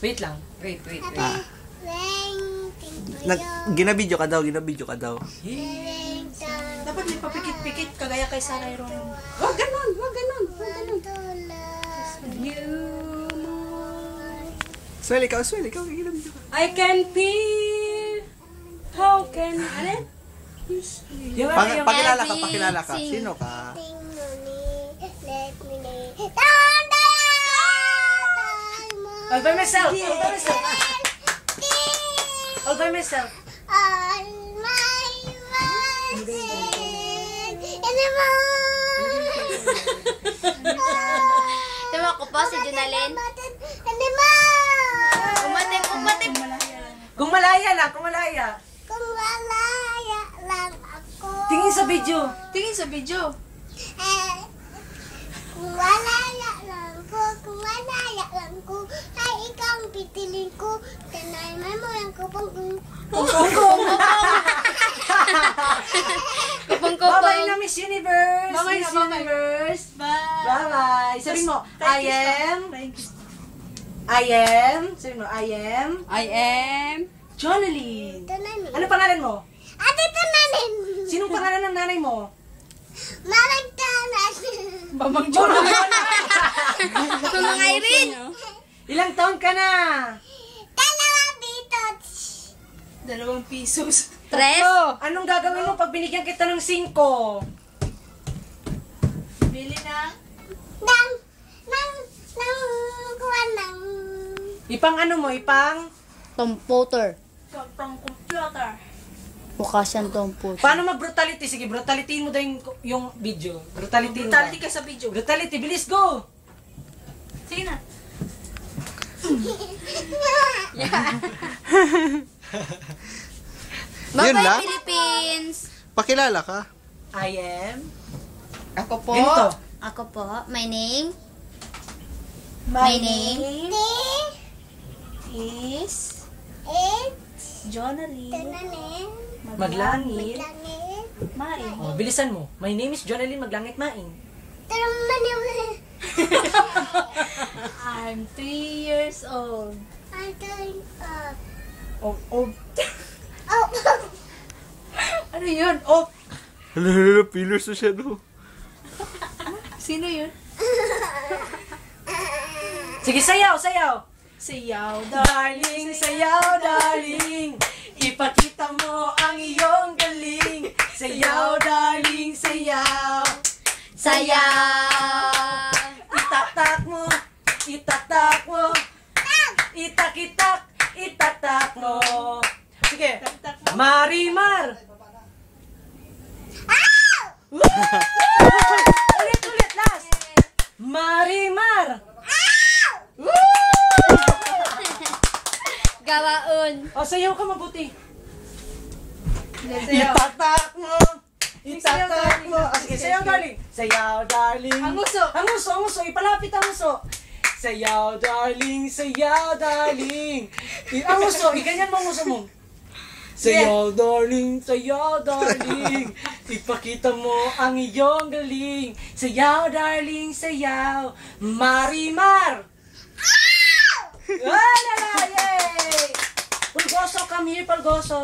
Wait lang. Wait. Ginabidyo ka daw, Dapat may papikit-pikit kagaya kay Sarah Iron. Wag ganon. Swell, ikaw, ginabidyo ka. I can feel. How can... Ano? Pakilala ka. Sino ka? All by myself. All by myself. Diba ako po, si Junalyn? Umatip. Kung malaya lang ako. Tingin sa video. Kung malaya lang ko, ay ikaw ang pipiliin ko. Tanay mo yung kupong. Kupong-kupong. Bye-bye na Miss Universe. Bye-bye na, Miss Universe. Bye-bye. Sabihin mo, I am Jonalyn. Ano pangalan mo? Ate Tananin! Sinong pangalan ng nanay mo? Maragdanan! Mamang Jonalyn. Mamang Irene. Ilang taon ka na? Dalawa dito! 2 pesos. Tres. Anong gagawin mo pag binigyan kita ng 5? Bili na. Ipang ano mo? Ipang? Computer. From computer. Mukha siyang computer. Paano mag-brutality? Sige, brutality mo daw yung video. Brutality mo. Brutality ka sa video. Brutality, bilis, go! Sige na. Yun Bye-bye, lang? Philippines. Pakilala ka. I am... Ako po. Ganito. Ako po, my name My name is Jonalyn Maglangit. Maing. Oh, bilisan mo. My name is Jonalyn Maglangit Maing. I'm 3 years old. Oh. Ano yun? Oh, Hala, pillars na siya, no? sino yun? Sige, sayaw. Sayaw. Darling, sayaw, darling. Ipakita mo ang iyong galing. Sayaw, darling, sayaw. Sayaw. Itatak mo. Itatak mo. Sige. Marimar. Ulit, last. Marimar. Gawaon. O, sayaw ka mabuti. Sayaw. Itatak mo. Sige, sayaw, darling. Sayaw, darling. Ang uso. Ang uso. Ipalapit ang uso. Sayaw, darling. Ang uso. Iganyan mo ang uso mo. Sayaw, darling. Ipakita mo ang iyong galing. Sayaw, darling. Sayaw. Marimar. Wala! Yay! Pulgoso, come here, Pulgoso.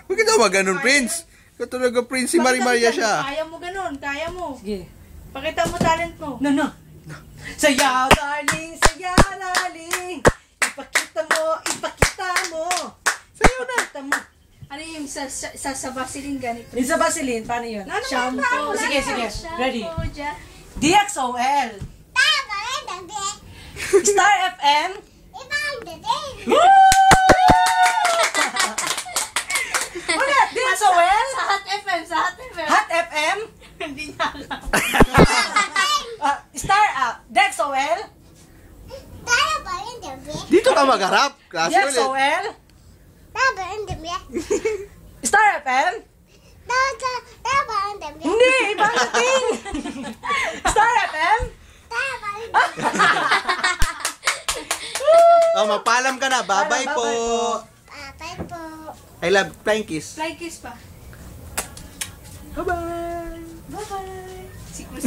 Huwag ka daw maganon, Prince. Ikaw talaga, Prince. Si Marimaria siya. Kaya mo ganun, kaya mo. Sige. Pakita mo talent mo. No. Sayaw, darling. Ipakita mo. Sayaw na. Ano yung sa Vaseline ganito? Yung sa Vaseline, paano yun? Shampoo. Sige. Ready. Shampoo dyan. DXOL. Star FM. Ulit, DXOL. Sa Hot FM. Hot FM. Hindi niya alam. Star DXOL. Dito ka magharap. Klase ulit. DXOL. Star FM. Hindi, ibang dating. Star FM. Mapaalam ka na. Bye-bye po. I love flying kiss. Fly kiss pa. Bye-bye. Bye-bye. Si Chris.